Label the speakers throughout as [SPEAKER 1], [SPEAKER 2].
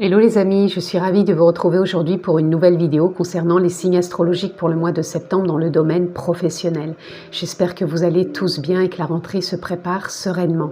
[SPEAKER 1] Hello les amis, je suis ravie de vous retrouver aujourd'hui pour une nouvelle vidéo concernant les signes astrologiques pour le mois de septembre dans le domaine professionnel. J'espère que vous allez tous bien et que la rentrée se prépare sereinement.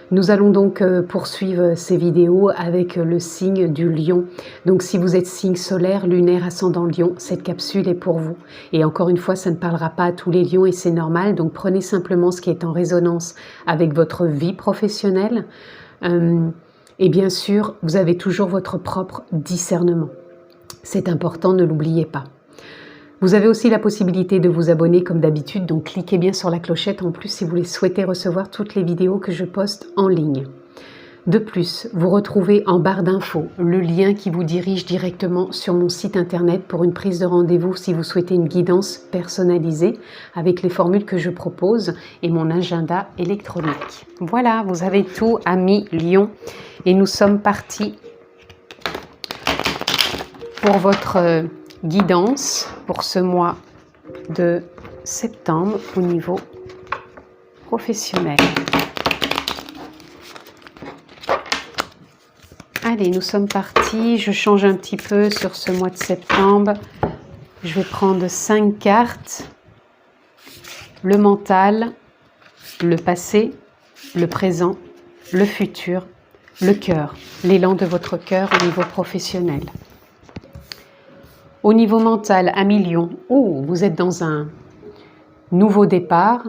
[SPEAKER 1] Nous allons donc poursuivre ces vidéos avec le signe du lion. Donc si vous êtes signe solaire, lunaire, ascendant lion, cette capsule est pour vous. Et encore une fois, ça ne parlera pas à tous les lions et c'est normal. Donc prenez simplement ce qui est en résonance avec votre vie professionnelle. Et bien sûr, vous avez toujours votre propre discernement. C'est important, ne l'oubliez pas. Vous avez aussi la possibilité de vous abonner comme d'habitude, donc cliquez bien sur la clochette en plus si vous souhaitez recevoir toutes les vidéos que je poste en ligne. De plus, vous retrouvez en barre d'infos le lien qui vous dirige directement sur mon site internet pour une prise de rendez-vous si vous souhaitez une guidance personnalisée avec les formules que je propose et mon agenda électronique. Voilà, vous avez tout, amis Lion, et nous sommes partis pour votre guidance pour ce mois de septembre au niveau professionnel. Allez, nous sommes partis. Je change un petit peu sur ce mois de septembre. Je vais prendre 5 cartes. Le mental, le passé, le présent, le futur, le cœur, l'élan de votre cœur au niveau professionnel. Au niveau mental, amis Lion, vous êtes dans un nouveau départ,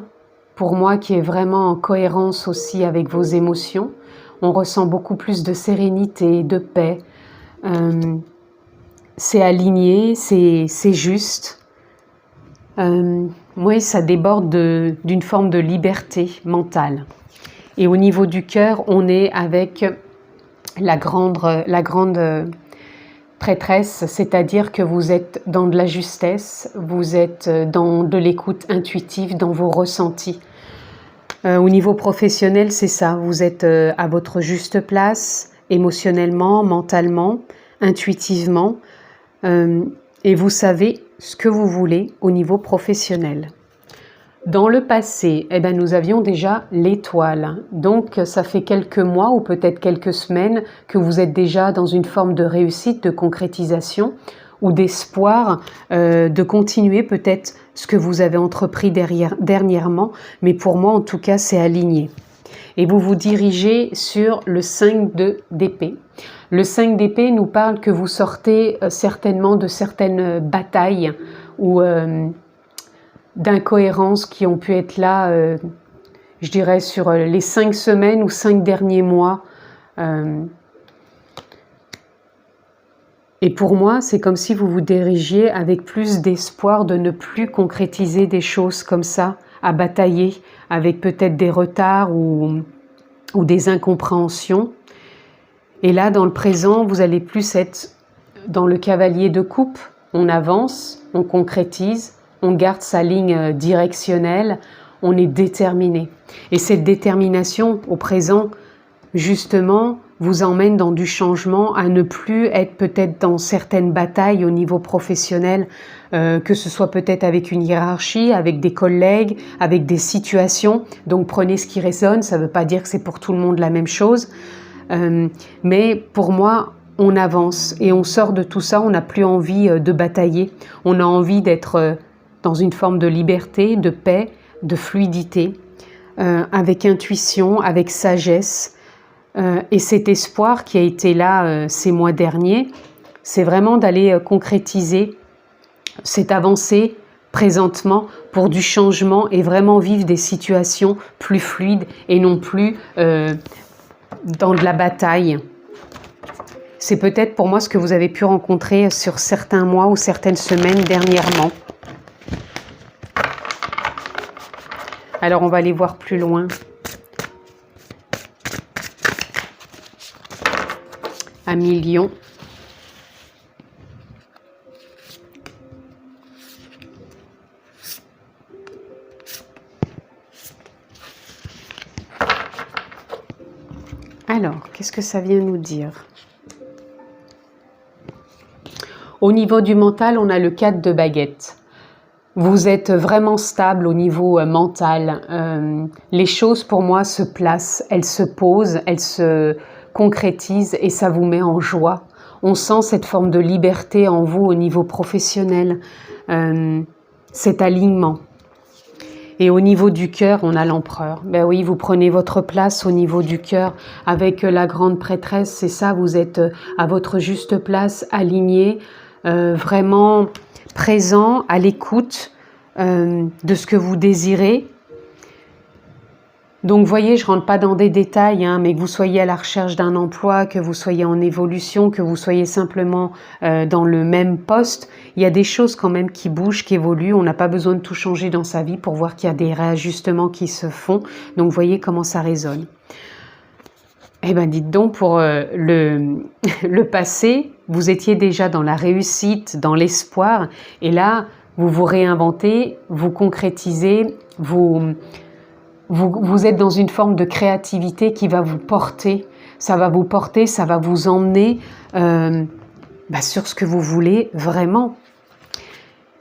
[SPEAKER 1] pour moi qui est vraiment en cohérence aussi avec vos émotions. On ressent beaucoup plus de sérénité, de paix. C'est aligné, c'est juste. Oui, ça déborde d'une forme de liberté mentale. Et au niveau du cœur, on est avec la grande prêtresse, c'est-à-dire que vous êtes dans de la justesse, vous êtes dans de l'écoute intuitive, dans vos ressentis. Au niveau professionnel, c'est ça, vous êtes à votre juste place, émotionnellement, mentalement, intuitivement, et vous savez ce que vous voulez au niveau professionnel. Dans le passé, nous avions déjà l'étoile, donc ça fait quelques mois ou peut-être quelques semaines que vous êtes déjà dans une forme de réussite, de concrétisation ou d'espoir de continuer peut-être ce que vous avez entrepris dernièrement, mais pour moi en tout cas c'est aligné. Et vous vous dirigez sur le 5 d'épée. Le 5 d'épée nous parle que vous sortez certainement de certaines batailles ou d'incohérences qui ont pu être là, je dirais, sur les 5 semaines ou 5 derniers mois. Et pour moi, c'est comme si vous vous dirigiez avec plus d'espoir de ne plus concrétiser des choses comme ça, à batailler avec peut-être des retards ou des incompréhensions. Et là, dans le présent, vous allez plus être dans le cavalier de coupe. On avance, on concrétise, on garde sa ligne directionnelle, on est déterminé. Et cette détermination au présent, justement, vous emmène dans du changement, à ne plus être peut-être dans certaines batailles au niveau professionnel, que ce soit peut-être avec une hiérarchie, avec des collègues, avec des situations. Donc prenez ce qui résonne, ça ne veut pas dire que c'est pour tout le monde la même chose. Mais pour moi, on avance et on sort de tout ça, on n'a plus envie de batailler. On a envie d'être dans une forme de liberté, de paix, de fluidité, avec intuition, avec sagesse. Et cet espoir qui a été là ces mois derniers, c'est vraiment d'aller concrétiser cette avancée présentement pour du changement et vraiment vivre des situations plus fluides et non plus dans de la bataille. C'est peut-être pour moi ce que vous avez pu rencontrer sur certains mois ou certaines semaines dernièrement. Alors on va aller voir plus loin. Amis Lion. Alors, qu'est-ce que ça vient nous dire? Au niveau du mental, on a le 4 de baguette. Vous êtes vraiment stable au niveau mental. Les choses pour moi se placent, elles se posent, elles se concrétise et ça vous met en joie. On sent cette forme de liberté en vous au niveau professionnel, cet alignement. Et au niveau du cœur, on a l'empereur. Ben oui, vous prenez votre place au niveau du cœur avec la grande prêtresse, c'est ça, vous êtes à votre juste place, aligné, vraiment présent, à l'écoute de ce que vous désirez. Donc, vous voyez, je ne rentre pas dans des détails, hein, mais que vous soyez à la recherche d'un emploi, que vous soyez en évolution, que vous soyez simplement dans le même poste, il y a des choses quand même qui bougent, qui évoluent. On n'a pas besoin de tout changer dans sa vie pour voir qu'il y a des réajustements qui se font. Donc, vous voyez comment ça résonne. Eh bien, dites donc, pour le passé, vous étiez déjà dans la réussite, dans l'espoir, et là, vous vous réinventez, vous concrétisez, vous êtes dans une forme de créativité qui va vous porter. Ça va vous porter, ça va vous emmener sur ce que vous voulez vraiment.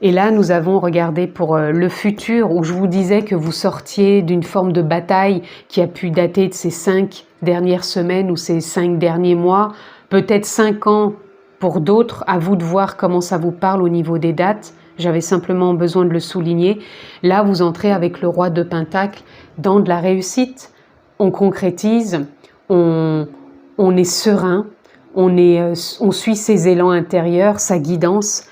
[SPEAKER 1] Et là, nous avons regardé pour le futur, où je vous disais que vous sortiez d'une forme de bataille qui a pu dater de ces 5 dernières semaines ou ces 5 derniers mois, peut-être 5 ans pour d'autres, à vous de voir comment ça vous parle au niveau des dates. J'avais simplement besoin de le souligner. Là, vous entrez avec le roi de Pentacle dans de la réussite. On concrétise, on est serein, on suit ses élans intérieurs, sa guidance.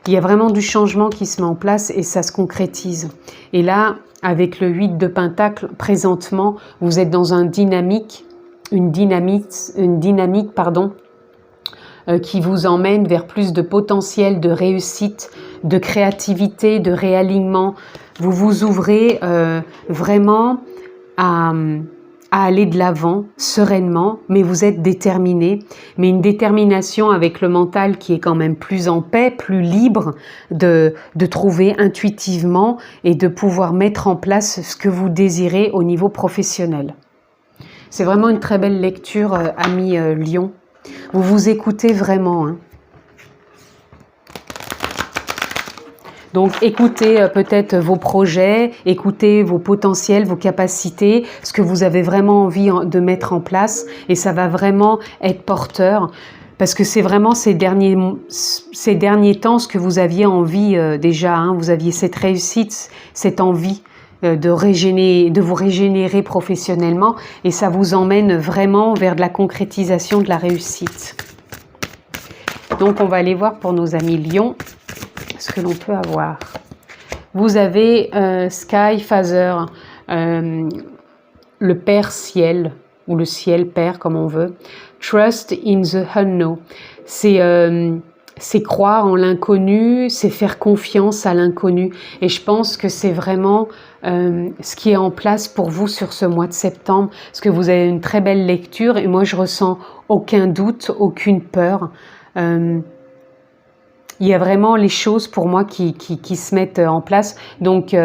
[SPEAKER 1] Il y a vraiment du changement qui se met en place et ça se concrétise. Et là, avec le 8 de Pentacle, présentement, vous êtes dans une dynamique, qui vous emmène vers plus de potentiel, de réussite, de créativité, de réalignement. Vous vous ouvrez vraiment à aller de l'avant sereinement, mais vous êtes déterminé, mais une détermination avec le mental qui est quand même plus en paix, plus libre de trouver intuitivement et de pouvoir mettre en place ce que vous désirez au niveau professionnel. C'est vraiment une très belle lecture, amis Lion. Vous vous écoutez vraiment, hein. Donc écoutez peut-être vos projets, écoutez vos potentiels, vos capacités, ce que vous avez vraiment envie de mettre en place et ça va vraiment être porteur parce que c'est vraiment ces derniers temps ce que vous aviez envie déjà, hein, vous aviez cette réussite, cette envie de vous régénérer professionnellement et ça vous emmène vraiment vers de la concrétisation de la réussite. Donc on va aller voir pour nos amis Lions ce que l'on peut avoir. Vous avez Sky Father, le Père Ciel ou le Ciel Père comme on veut. Trust in the unknown. C'est croire en l'inconnu, c'est faire confiance à l'inconnu. Et je pense que c'est vraiment ce qui est en place pour vous sur ce mois de septembre, parce que vous avez une très belle lecture et moi je ressens aucun doute, aucune peur. Il y a vraiment les choses pour moi qui se mettent en place. Donc,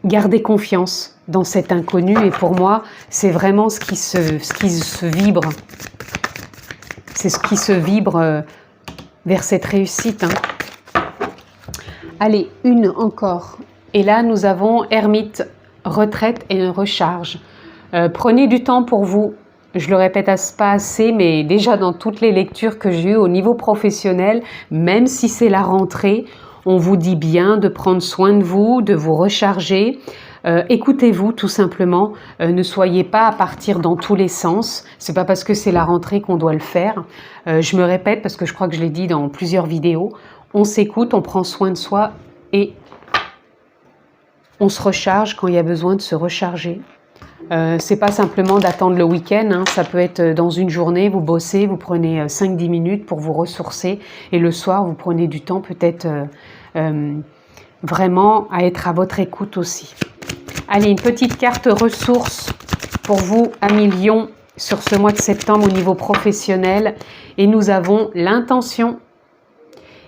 [SPEAKER 1] gardez confiance dans cet inconnu. Et pour moi, c'est vraiment ce qui se vibre. C'est ce qui se vibre vers cette réussite. Hein. Allez, une encore. Et là, nous avons ermite, retraite et recharge. Prenez du temps pour vous. Je le répète pas assez, mais déjà dans toutes les lectures que j'ai eues au niveau professionnel, même si c'est la rentrée, on vous dit bien de prendre soin de vous recharger. Écoutez-vous tout simplement, ne soyez pas à partir dans tous les sens. C'est pas parce que c'est la rentrée qu'on doit le faire. Je me répète parce que je crois que je l'ai dit dans plusieurs vidéos. On s'écoute, on prend soin de soi et on se recharge quand il y a besoin de se recharger. C'est pas simplement d'attendre le week-end, hein, ça peut être dans une journée, vous bossez, vous prenez 5-10 minutes pour vous ressourcer et le soir vous prenez du temps peut-être vraiment à être à votre écoute aussi. Allez, une petite carte ressources pour vous, amis Lions, sur ce mois de septembre au niveau professionnel et nous avons l'intention.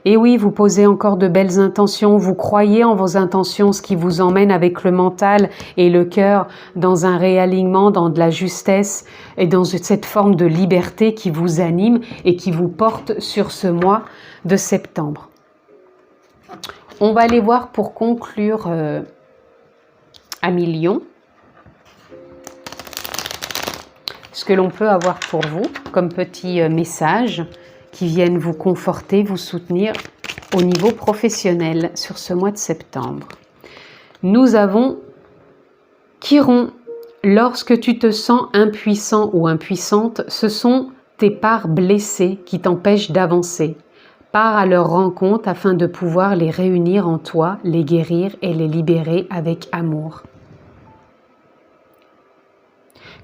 [SPEAKER 1] Et oui, vous posez encore de belles intentions, vous croyez en vos intentions, ce qui vous emmène avec le mental et le cœur dans un réalignement, dans de la justesse et dans cette forme de liberté qui vous anime et qui vous porte sur ce mois de septembre. On va aller voir pour conclure amis Lions. ce que l'on peut avoir pour vous comme petit message qui viennent vous conforter, vous soutenir au niveau professionnel sur ce mois de septembre. Nous avons Chiron. Lorsque tu te sens impuissant ou impuissante, ce sont tes parts blessées qui t'empêchent d'avancer. Pars à leur rencontre afin de pouvoir les réunir en toi, les guérir et les libérer avec amour.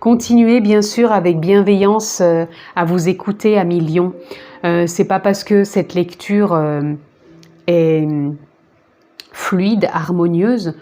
[SPEAKER 1] Continuez bien sûr avec bienveillance à vous écouter à millions. C'est pas parce que cette lecture est fluide, harmonieuse,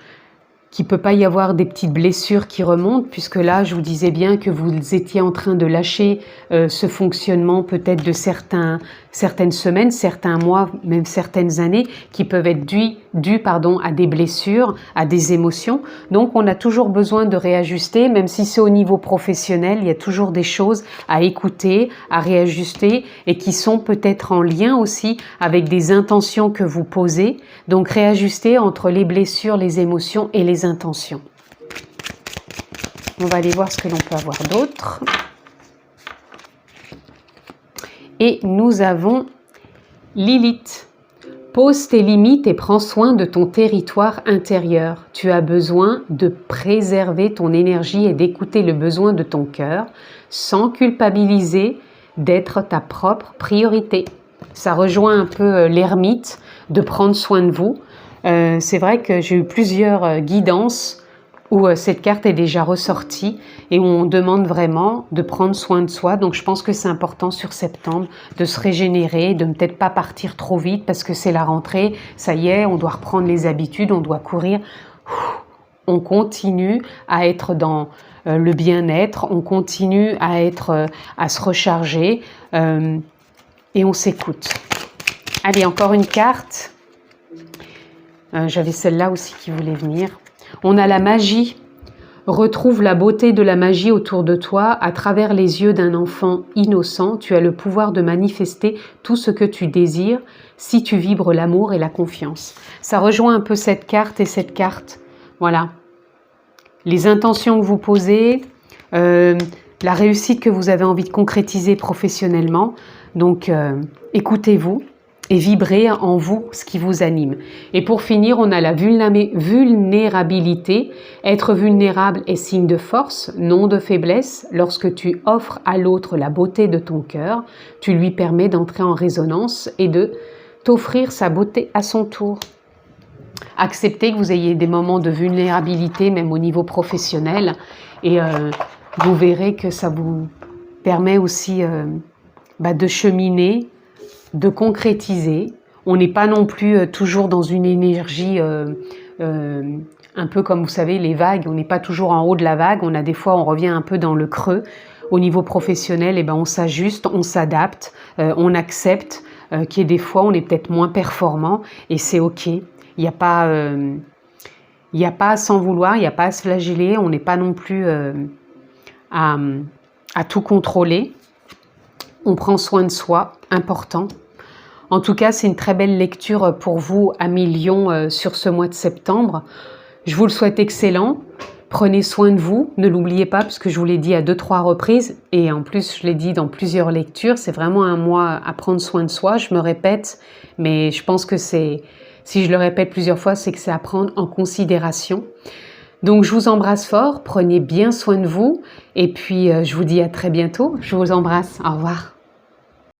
[SPEAKER 1] qu'il ne peut pas y avoir des petites blessures qui remontent, puisque là, je vous disais bien que vous étiez en train de lâcher ce fonctionnement peut-être de certaines semaines, certains mois, même certaines années, qui peuvent être dus à des blessures, à des émotions. Donc, on a toujours besoin de réajuster, même si c'est au niveau professionnel, il y a toujours des choses à écouter, à réajuster, et qui sont peut-être en lien aussi avec des intentions que vous posez. Donc, réajuster entre les blessures, les émotions et les intentions. On va aller voir ce que l'on peut avoir d'autre. Et nous avons Lilith. Pose tes limites et prends soin de ton territoire intérieur. Tu as besoin de préserver ton énergie et d'écouter le besoin de ton cœur sans culpabiliser d'être ta propre priorité. Ça rejoint un peu l'ermite, de prendre soin de vous. C'est vrai que j'ai eu plusieurs guidances où cette carte est déjà ressortie et où on demande vraiment de prendre soin de soi. Donc je pense que c'est important sur septembre de se régénérer, de ne peut-être pas partir trop vite parce que c'est la rentrée, ça y est, on doit reprendre les habitudes, on doit courir. On continue à être dans le bien-être, on continue à se recharger et on s'écoute. Allez, encore une carte. J'avais celle-là aussi qui voulait venir. On a la magie. Retrouve la beauté de la magie autour de toi à travers les yeux d'un enfant innocent. Tu as le pouvoir de manifester tout ce que tu désires si tu vibres l'amour et la confiance. Ça rejoint un peu cette carte et cette carte. Voilà. Les intentions que vous posez, la réussite que vous avez envie de concrétiser professionnellement. Donc, écoutez-vous et vibrez en vous ce qui vous anime. Et pour finir, on a la vulnérabilité. Être vulnérable est signe de force, non de faiblesse. Lorsque tu offres à l'autre la beauté de ton cœur, tu lui permets d'entrer en résonance et de t'offrir sa beauté à son tour. Acceptez que vous ayez des moments de vulnérabilité, même au niveau professionnel, et vous verrez que ça vous permet aussi de cheminer, de concrétiser. On n'est pas non plus toujours dans une énergie un peu comme vous savez les vagues, on n'est pas toujours en haut de la vague, des fois on revient un peu dans le creux. Au niveau professionnel, on s'ajuste, on s'adapte, on accepte qu'il y ait des fois on est peut-être moins performant et c'est ok. Il n'y a pas à s'en vouloir, il n'y a pas à se flageller, on n'est pas non plus à tout contrôler. On prend soin de soi, important. En tout cas, c'est une très belle lecture pour vous à millions sur ce mois de septembre. Je vous le souhaite excellent. Prenez soin de vous, ne l'oubliez pas, parce que je vous l'ai dit à 2-3 reprises, et en plus je l'ai dit dans plusieurs lectures, c'est vraiment un mois à prendre soin de soi. Je me répète, mais je pense que si je le répète plusieurs fois, c'est que c'est à prendre en considération. Donc je vous embrasse fort, prenez bien soin de vous et puis je vous dis à très bientôt. Je vous embrasse, au revoir.